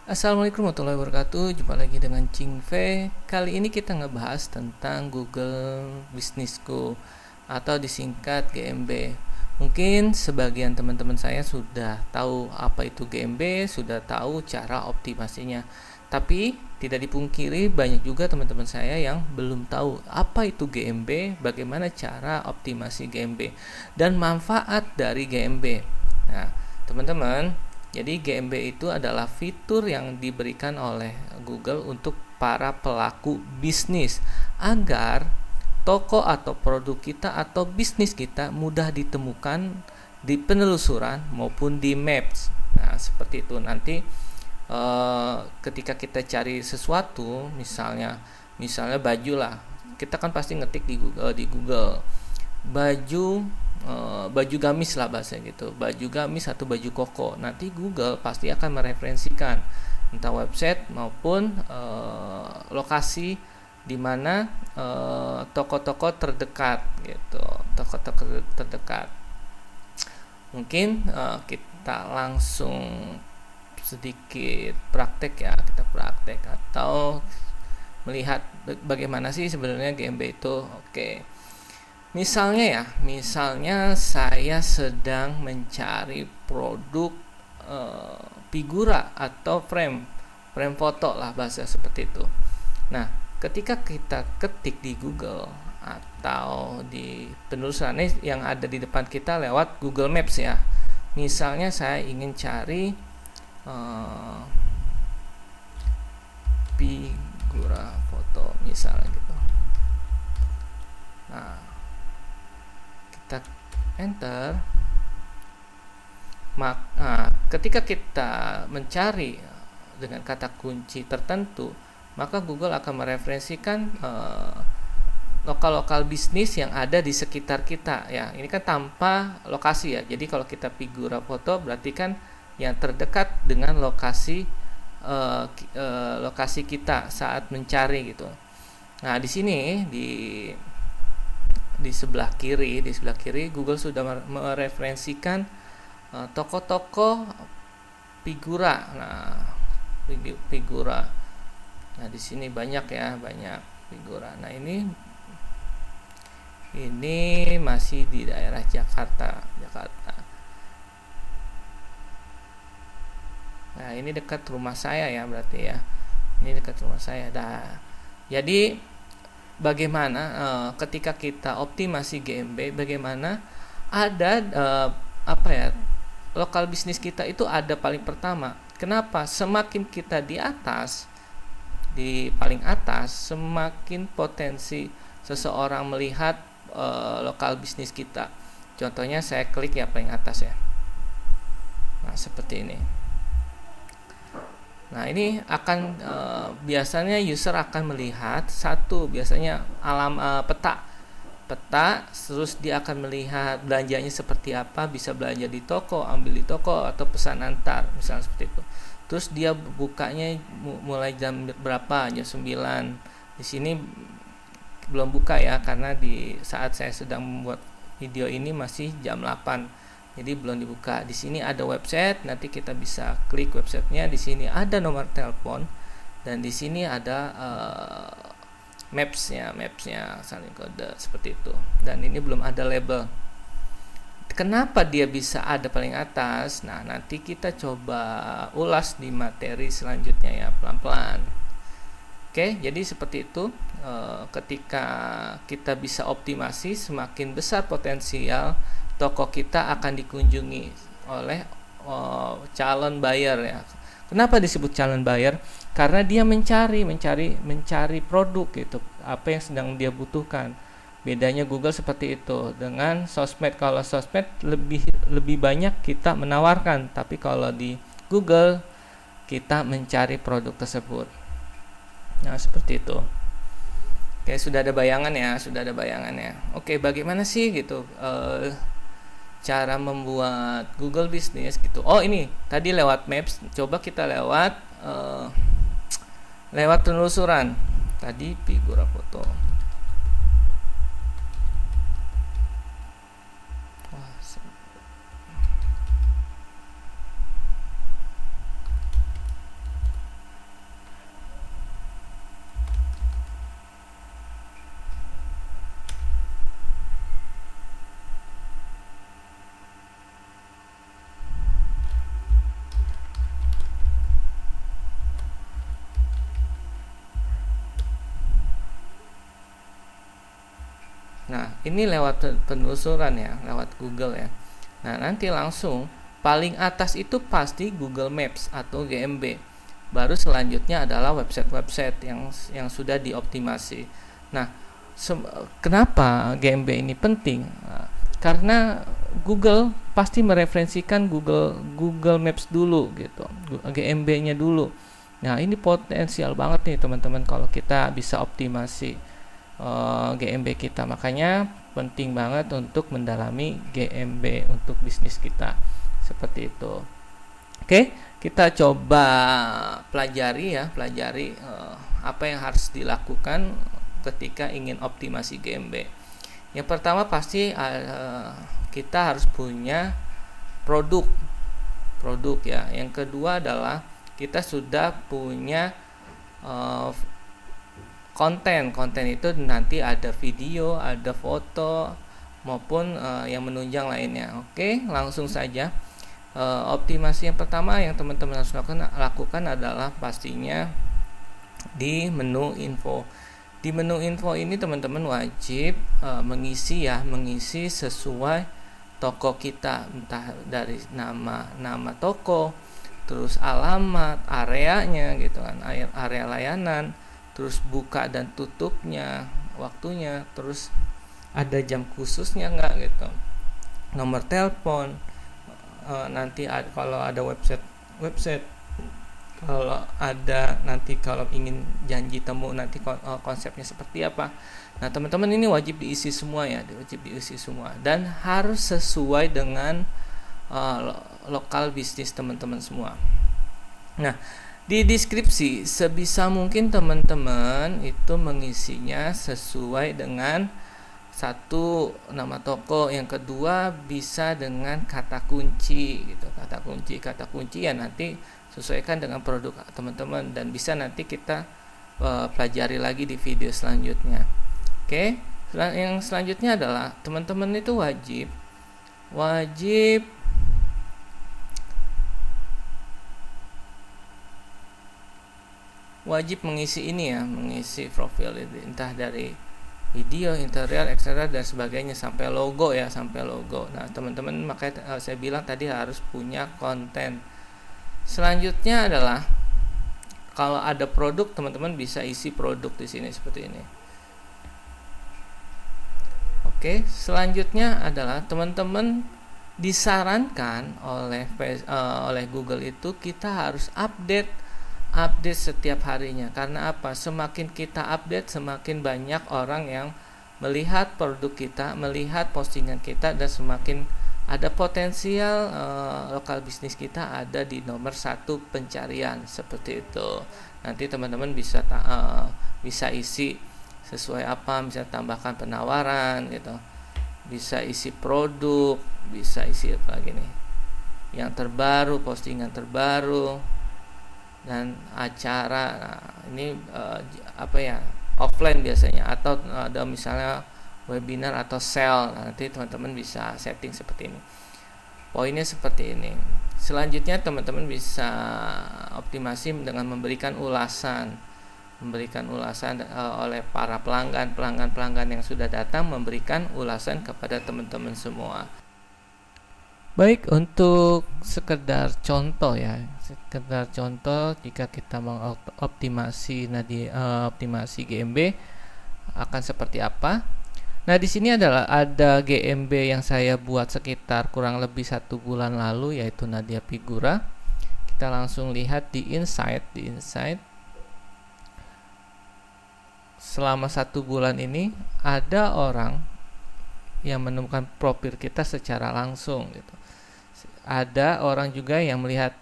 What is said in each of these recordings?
Assalamualaikum warahmatullahi wabarakatuh. Jumpa lagi dengan Cing V. Kali ini kita ngebahas tentang Google Business Go atau disingkat GMB. Mungkin sebagian teman-teman saya sudah tahu apa itu GMB, sudah tahu cara optimasinya. Tapi tidak dipungkiri banyak juga teman-teman saya yang belum tahu apa itu GMB, bagaimana cara optimasi GMB dan manfaat dari GMB. Nah, teman-teman, jadi GMB itu adalah fitur yang diberikan oleh Google untuk para pelaku bisnis agar toko atau produk kita atau bisnis kita mudah ditemukan di penelusuran maupun di Maps. Nah, seperti itu nanti ketika kita cari sesuatu, misalnya baju lah, kita kan pasti ngetik di Google baju baju gamis lah bahasa gitu, baju gamis atau baju koko. Nanti Google pasti akan mereferensikan entah website maupun lokasi di mana toko-toko terdekat gitu, toko-toko terdekat. Mungkin kita langsung sedikit praktek ya, kita praktek atau melihat bagaimana sih sebenarnya GMB itu. Oke. Misalnya saya sedang mencari produk figura atau frame foto lah bahasa seperti itu. Nah, ketika kita ketik di Google atau di penelusuran yang ada di depan kita lewat Google Maps ya. Misalnya saya ingin cari figura foto misalnya gitu. Nah, kita enter. Ketika kita mencari dengan kata kunci tertentu, maka Google akan mereferensikan lokal-lokal bisnis yang ada di sekitar kita ya. Ini kan tanpa lokasi ya. Jadi kalau kita figura foto berarti kan yang terdekat dengan lokasi lokasi kita saat mencari gitu. Nah, di sini di sebelah kiri Google sudah mereferensikan toko-toko figura. Nah, figura. Nah, di sini banyak figura. Nah, ini masih di daerah Jakarta. Nah, ini dekat rumah saya ya berarti ya. Ini dekat rumah saya. Nah, jadi bagaimana ketika kita optimasi GMB, bagaimana ada lokal bisnis kita itu ada paling pertama. Kenapa? Semakin kita di paling atas, semakin potensi seseorang melihat lokal bisnis kita. Contohnya saya klik ya paling atas ya. Nah, seperti ini. Nah, ini akan biasanya user akan melihat biasanya peta, terus dia akan melihat belanjanya seperti apa, bisa belanja di toko, ambil di toko atau pesan antar, misalnya seperti itu. Terus dia bukanya mulai jam berapa? Jam 9. Di sini belum buka ya, karena di saat saya sedang membuat video ini masih jam 8. Jadi belum dibuka. Di sini ada website, nanti kita bisa klik websitenya. Di sini ada nomor telepon dan di sini ada mapsnya saling kode seperti itu. Dan ini belum ada label. Kenapa dia bisa ada paling atas? Nah, nanti kita coba ulas di materi selanjutnya ya, pelan-pelan. Oke, jadi seperti itu. Ketika kita bisa optimasi, semakin besar potensial toko kita akan dikunjungi oleh calon buyer ya. Kenapa disebut calon buyer? Karena dia mencari produk gitu, apa yang sedang dia butuhkan. Bedanya Google seperti itu dengan sosmed. Kalau sosmed lebih banyak kita menawarkan, tapi kalau di Google kita mencari produk tersebut. Nah, seperti itu. Oke, sudah ada bayangannya. Oke, bagaimana sih gitu cara membuat Google Business gitu. Oh, ini tadi lewat Maps, coba kita lewat penelusuran. Tadi figura foto. ini lewat penelusuran ya, lewat Google ya. Nah, nanti langsung paling atas itu pasti Google Maps atau GMB. Baru selanjutnya adalah website-website yang sudah dioptimasi. Nah, kenapa GMB ini penting? Nah, karena Google pasti mereferensikan Google Maps dulu gitu, GMB-nya dulu. Nah, ini potensial banget nih teman-teman kalau kita bisa optimasi GMB kita. Makanya penting banget untuk mendalami GMB untuk bisnis kita. Seperti itu. Oke, kita coba pelajari apa yang harus dilakukan ketika ingin optimasi GMB. Yang pertama pasti kita harus punya produk ya. Yang kedua adalah kita sudah punya konten itu nanti ada video, ada foto maupun yang menunjang lainnya. Oke, langsung saja. Optimasi yang pertama yang teman-teman harus lakukan adalah pastinya di menu info. Di menu info ini teman-teman wajib mengisi sesuai toko kita, entah dari nama toko, terus alamat, areanya gitu kan, area layanan, terus buka dan tutupnya, waktunya, terus ada jam khususnya enggak gitu, nomor telepon, nanti kalau ada website kalau ingin janji temu nanti konsepnya seperti apa. Nah, teman-teman ini wajib diisi semua ya, dan harus sesuai dengan lokal bisnis teman-teman semua. Nah, di deskripsi sebisa mungkin teman-teman itu mengisinya sesuai dengan satu, nama toko, yang kedua bisa dengan kata kunci gitu. Kata kunci ya nanti sesuaikan dengan produk teman-teman dan bisa nanti kita pelajari lagi di video selanjutnya. Oke, yang selanjutnya adalah teman-teman itu wajib mengisi ini ya, mengisi profil entah dari video, interior, etc. dan sebagainya sampai logo ya, Nah, teman-teman makanya saya bilang tadi harus punya konten. Selanjutnya adalah kalau ada produk, teman-teman bisa isi produk di sini seperti ini. Oke, selanjutnya adalah teman-teman disarankan oleh Google itu kita harus update setiap harinya. Karena apa? Semakin kita update, semakin banyak orang yang melihat produk kita, melihat postingan kita, dan semakin ada potensial lokal bisnis kita ada di nomor 1 pencarian seperti itu. Nanti teman-teman bisa isi sesuai apa, misalnya tambahkan penawaran gitu, bisa isi produk, bisa isi apa lagi nih, yang terbaru, postingan terbaru, dan acara. Nah, ini offline biasanya, atau ada misalnya webinar atau sale. Nanti teman-teman bisa setting seperti ini, poinnya seperti ini. Selanjutnya teman-teman bisa optimasi dengan memberikan ulasan oleh para pelanggan yang sudah datang, memberikan ulasan kepada teman-teman semua. Baik, untuk sekedar contoh jika kita mengoptimasi optimasi GMB akan seperti apa. Nah, di sini ada GMB yang saya buat sekitar kurang lebih 1 bulan lalu, yaitu Nadia Figura. Kita langsung lihat di Insight. Selama 1 bulan ini ada orang yang menemukan profil kita secara langsung gitu. Ada orang juga yang melihat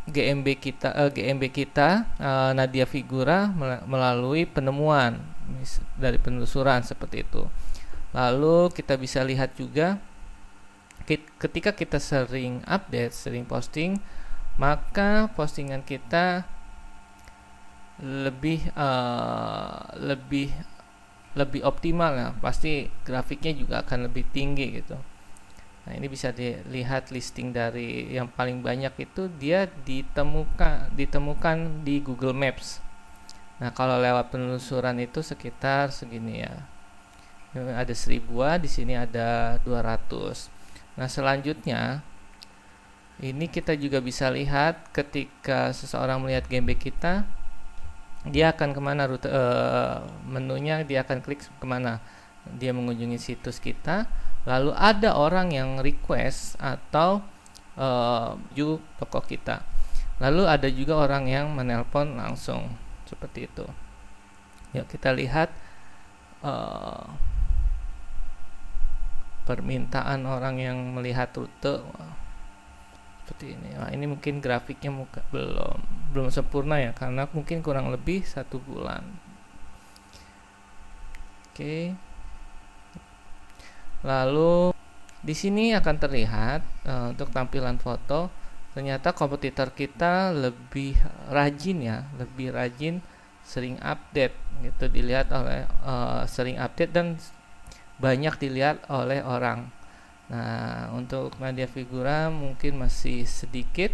GMB kita Nadia Figura melalui penemuan dari penelusuran seperti itu. Lalu kita bisa lihat juga ketika kita sering update, sering posting, maka postingan kita lebih optimal ya. Pasti grafiknya juga akan lebih tinggi gitu. Nah, ini bisa dilihat listing dari yang paling banyak itu dia ditemukan di Google Maps. Nah, kalau lewat penelusuran itu sekitar segini ya. Ada 1000-an, di sini ada 200. Nah, selanjutnya ini kita juga bisa lihat ketika seseorang melihat Gembek kita, dia akan kemana rute menunya, dia akan klik kemana, dia mengunjungi situs kita, lalu ada orang yang request atau view toko kita, lalu ada juga orang yang menelpon langsung seperti itu. Yuk kita lihat permintaan orang yang melihat rute seperti ini. Nah, ini mungkin grafiknya belum sempurna ya, karena mungkin kurang lebih 1 bulan. Oke. Lalu di sini akan terlihat untuk tampilan foto, ternyata kompetitor kita lebih rajin ya, lebih rajin, sering update gitu, dilihat oleh sering update dan banyak dilihat oleh orang. Nah, untuk Nadia Figura mungkin masih sedikit,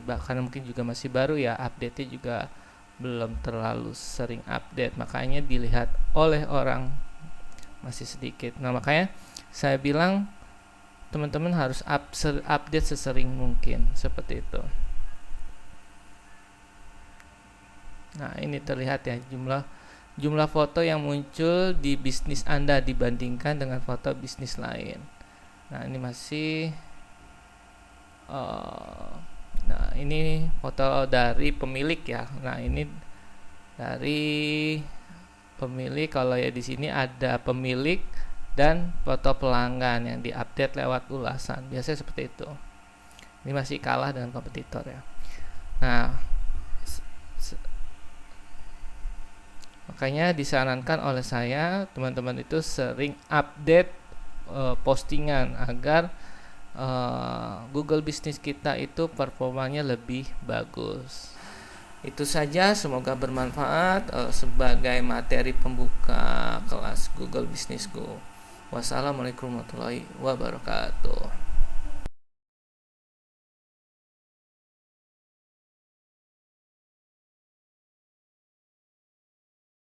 bahkan mungkin juga masih baru ya, update-nya juga belum terlalu sering update, makanya dilihat oleh orang masih sedikit. Nah, makanya saya bilang teman-teman harus update sesering mungkin, seperti itu. Nah, ini terlihat ya jumlah foto yang muncul di bisnis Anda dibandingkan dengan foto bisnis lain. Nah, ini masih nah, ini foto dari pemilik ya. Nah, ini dari pemilik. Kalau ya di sini ada pemilik dan foto pelanggan yang diupdate lewat ulasan. Biasanya seperti itu. Ini masih kalah dengan kompetitor ya. Nah, makanya disarankan oleh saya, teman-teman itu sering update postingan agar Google Bisnis kita itu performanya lebih bagus. Itu saja, semoga bermanfaat sebagai materi pembuka kelas Google Business Go. Wassalamualaikum warahmatullahi wabarakatuh.